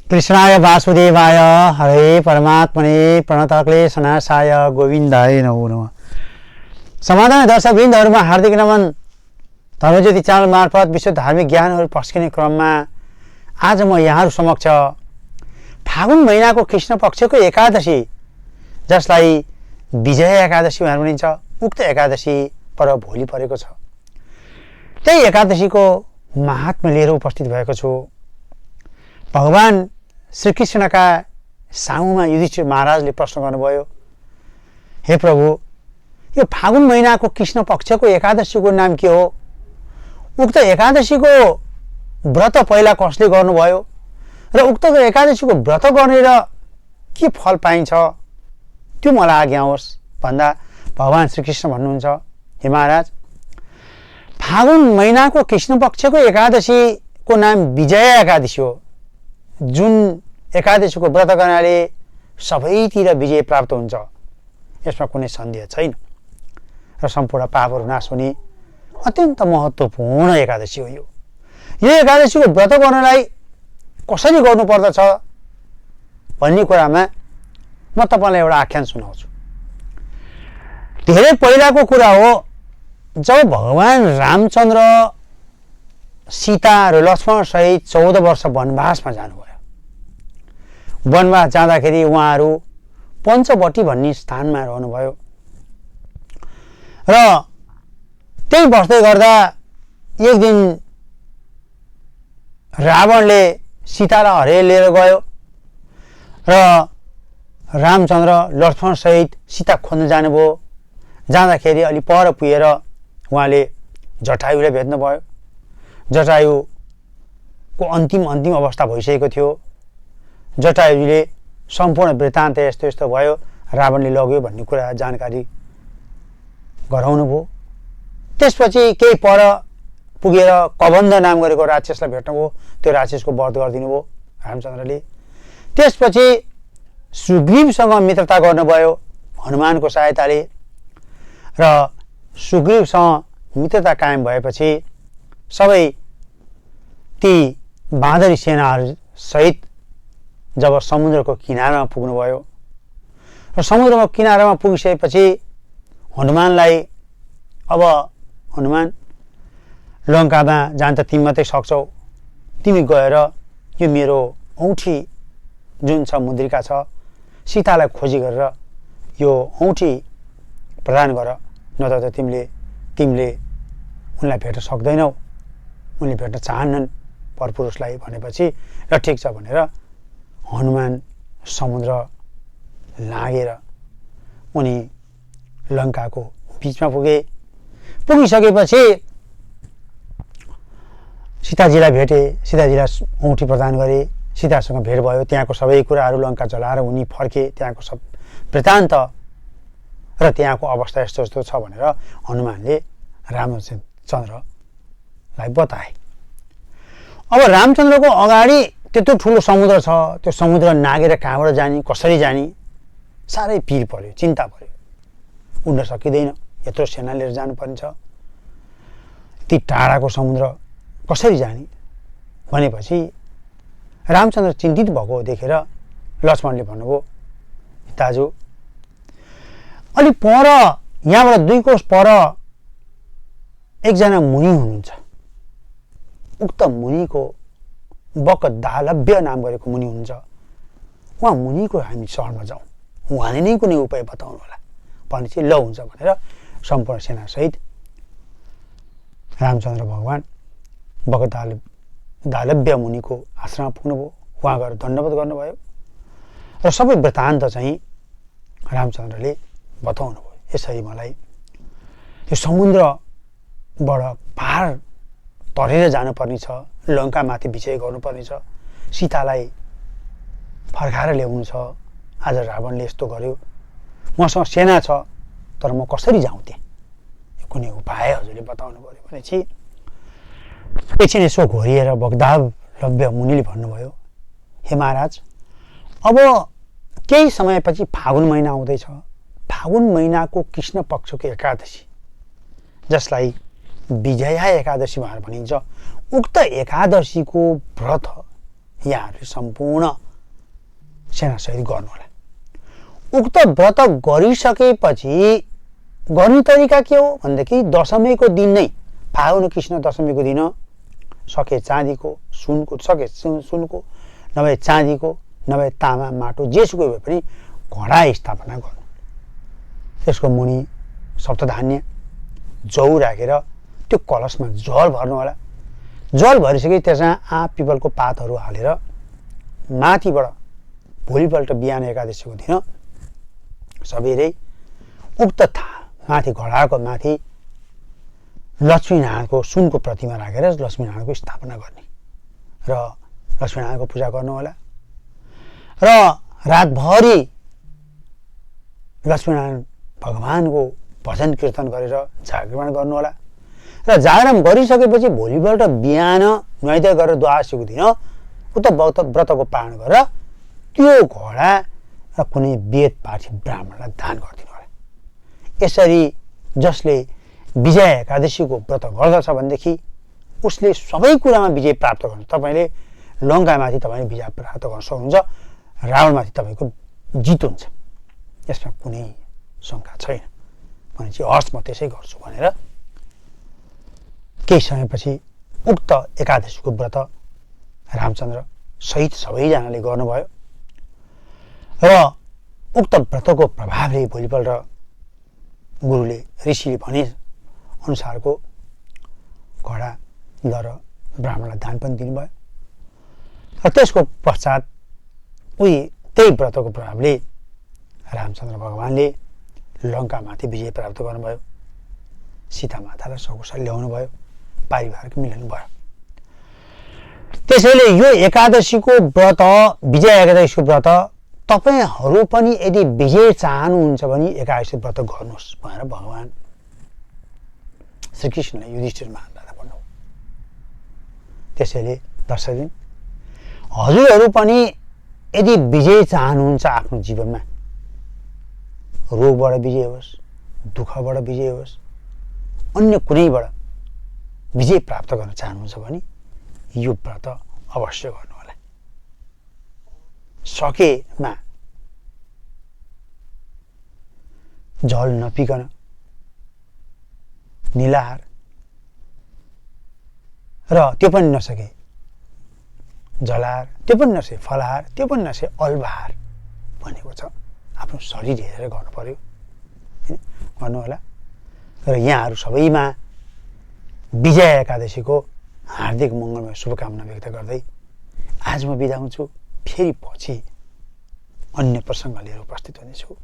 कृष्णाय वासुदेवाय हरे परमात्मने प्रणतक्लेशनाशाय गोविन्दाय नमो नमः। समाधान दर्शकवृन्दहरूमा हार्दिक नमन। धर्मज्योति च्यानल मार्फत विश्व धार्मिक ज्ञानहरू पस्किने क्रममा आज म यहाँहरू समक्ष फागुन महिनाको कृष्ण पक्षको एकादशी, जसलाई विजय एकादशी भनेर भनिन्छ, उक्त एकादशी पर्व भोलि परेको छ। त्यही एकादशीको महात्म्य लिएर उपस्थित भएको छु। भगवान श्रीकृष्णका सामुमा युधिष्ठिर महाराजले प्रश्न गर्नुभयो, हे प्रभु, यो फागुन महिनाको कृष्ण पक्षको एकादशीको नाम के हो? उक्त एकादशीको व्रत पहिला कसले गर्नुभयो र उक्त एकादशीको व्रत गरेर के फल पाइन्छ त्यो मलाई आज्ञा होस् भन्दा भगवान श्रीकृष्ण भन्नुहुन्छ, हे महाराज, फागुन महिनाको कृष्ण पक्षको एकादशीको नाम विजय एकादशी हो। जुन एकादशीको व्रत गर्नाले सबैतिर विजय प्राप्त हुन्छ, यसमा कुनै सन्देह छैन र सम्पूर्ण पापहरू नाश हुने अत्यन्त महत्त्वपूर्ण एकादशी हो। यो एकादशीको व्रत गर्नलाई कसरी गर्नुपर्दछ भन्ने कुरामा म तपाईलाई एउटा आख्यान सुनाउँछु। धेरै पहिलाको कुरा हो, जब भगवान रामचन्द्र सीता र लक्ष्मण सहित 14 वर्ष वनवासमा जानुभयो। वनवास जाँदाखेरि उहाँहरू पञ्चवटी भन्ने स्थानमा रहनुभयो र त्यही बस्दै गर्दा एक दिन रावणले सीतालाई हरेलेर गयो र रामचन्द्र लक्ष्मण सहित सीता खोज्न जानुभयो। जाँदाखेरि अलि पर पुगेर उहाँले जटायुलाई भेट्नुभयो। जटायुको अन्तिम अवस्था भइसकेको थियो। जटायुले सम्पूर्ण वृत्तान्त यस्तो यस्तो भयो, रावणले लग्यो भन्ने कुरा जानकारी गराउनु भयो। त्यसपछि केही पर पुगेर कबन्ध नाम गरेको राक्षसलाई भेट्नुभयो। त्यो राक्षसको वध गरिदिनु भयो रामचन्द्रले। त्यसपछि सुग्रीवसँग मित्रता गर्नुभयो हनुमानको सहायताले र सुग्रीवसँग मित्रता कायम भएपछि सबै ती बाँदरी सेनाहरू सहित जब समुद्रको किनारामा पुग्नुभयो र समुद्रको किनारामा पुगिसकेपछि हनुमानलाई, अब हनुमान, लङ्कामा जान त तिमी मात्रै सक्छौ, तिमी गएर यो मेरो औँठी जुन छ मुद्रिका छ, सीतालाई खोजी गरेर यो औँठी प्रदान गर, नत्र तिमीले उनलाई भेट्न सक्दैनौ, उनले भेट्न चाहन्नन् परपुरुषलाई भनेपछि र ठिक छ भनेर हनुमान समुद्र लागेर उनी लङ्काको बिचमा पुगे। पुगिसकेपछि सीताजीलाई भेटे, सीताजीलाई औँठी प्रदान गरे, सीतासँग भेट भयो। त्यहाँको सबै कुराहरू लङ्का जलाएर उनी फर्के, त्यहाँको सब वृत्तान्त र त्यहाँको अवस्था यस्तो यस्तो छ भनेर हनुमानले रामचन्द्रलाई बताए। अब रामचन्द्रको अगाडि त्यत्रो ठुलो समुद्र छ, त्यो समुद्र नागेर कहाँबाट जाने, कसरी जाने, साह्रै पिर पर्यो, चिन्ता पर्यो। उड्न सकिँदैन, यत्रो सेना लिएर जानुपर्ने छ, ती टाढाको समुद्र कसरी जाने भनेपछि रामचन्द्र चिन्तित भएको देखेर लक्ष्मणले भन्नुभयो, दाजु, अलि पर यहाँबाट 2 कोस पर एकजना मुनि हुनुहुन्छ। उक्त मुनिको बकदालभ्य नाम गरेको मुनि हुनुहुन्छ। उहाँ मुनिको हामी शरणमा जाउँ, उहाँले नै कुनै उपाय बताउनु होला भनेपछि ल हुन्छ भनेर सम्पूर्ण सेनासहित रामचन्द्र भगवान बकदालभ्य मुनिको आश्रममा पुग्नुभयो। उहाँ गएर दण्डवत गर्नुभयो र सबै वृत्तान्त चाहिँ रामचन्द्रले बताउनु भयो। यसरी मलाई यो समुद्रबाट पार तरेर जानुपर्ने छ, लङ्कामाथि विजय गर्नुपर्ने छ, सीतालाई फर्काएर ल्याउनु छ। आज रावणले यस्तो गर्यो, मसँग सेना छ, तर म कसरी जाउँ त्यहाँ, कुनै उपाय हजुरले बताउनु पर्यो भनेपछि एकछिन यसो घोरिएर बकदालभ्य मुनिले भन्नुभयो, हे महाराज, अब केही समयपछि फागुन महिना आउँदैछ। फागुन महिनाको कृष्ण पक्षको एकादशी, जसलाई विजया एकादशी भनेर भनिन्छ, उक्त एकादशीको व्रत यहाँहरूले सम्पूर्ण सेनासहित गर्नुहोला। उक्त व्रत गरिसकेपछि गर्ने तरिका के हो भनेदेखि दशमीको दिन नै, फागुन कृष्ण दशमीको दिन सके चाँदीको, सुनको, सके सुनको, नभए चाँदीको, नभए तामा, माटो, जेसुकै भए पनि घडा स्थापना गर्नु। त्यसको मुनि सप्तधान्य जौ राखेर त्यो कलशमा जल भर्नु होला। जल भरिसके त्यसमा आँप पिपलको पातहरू हालेर माथिबाट भोलिपल्ट बिहान एकादशीको दिन सबेरै उक्त माथि घडाको माथि लक्ष्मीनारायणको सुनको प्रतिमा राखेर लक्ष्मीनारायणको स्थापना गर्ने र लक्ष्मीनारायणको पूजा गर्नु होला। र रातभरि लक्ष्मीनारायण भगवानको भजन कीर्तन गरेर जागरण गर्नु होला। र जागरण गरिसकेपछि भोलिपल्ट बिहान नुहाइधुवाइ गरेर द्वादशीको दिन उक्त व्रतको पालन गरेर त्यो घोडा र कुनै वेद पाठी ब्राह्मणलाई दान गरिदिनु होला। यसरी जसले विजय एकादशीको व्रत गर्दछ भनेदेखि उसले सबै कुरामा विजय प्राप्त गर्छ। तपाईँले लङ्कामाथि तपाईँले विजय प्राप्त गर्न सक्नुहुन्छ, रावणमाथि तपाईँको जित हुन्छ, यसमा कुनै शङ्का छैन। भनेपछि हस् म त्यसै गर्छु भनेर केही समयपछि उक्त एकादशीको व्रत रामचन्द्र सहित सबैजनाले गर्नुभयो र उक्त व्रतको प्रभावले भोलिपल्ट गुरुले ऋषिले भने अनुसारको घोडा लर ब्राह्मणलाई दान पनि दिनुभयो। र त्यसको पश्चात त्यही व्रतको प्रभावले रामचन्द्र भगवानले लङ्कामाथि विजय प्राप्त गर्नुभयो, सीता मातालाई सकुशल ल्याउनु भयो, पारिवारिक मिलन भयो। त्यसैले यो एकादशीको व्रत, विजय एकादशीको व्रत तपाईहरू पनि यदि विजय चाहनुहुन्छ भने एकादशी व्रत गर्नुहोस् भनेर भगवान श्रीकृष्णले युधिष्ठिर महाराजलाई भन्नु। त्यसैले दर्शकबिन हजुरहरू पनि यदि विजय चाहनुहुन्छ आफ्नो जीवनमा, रोगबाट विजय होस्, दुःखबाट विजय होस्, अन्य कुनैबाट विजय प्राप्त गर्न चाहनुहुन्छ भने यो व्रत अवश्य गर्नु होला। सकेमा जल नपिकन निलाहार र त्यो पनि नसके जलाहार, त्यो पनि नसके फलाहार, त्यो पनि नसके अल्पाहार भनेको छ। आफ्नो शरीर हेरेर गर्नु पर्यो, गर्नु होला। र यहाँहरू सबैमा विजय एकादशीको हार्दिक मङ्गलमय शुभकामना व्यक्त गर्दै आज म बिदा हुन्छु। फेरि पछि अन्य प्रसङ्ग लिएर उपस्थित हुनेछु।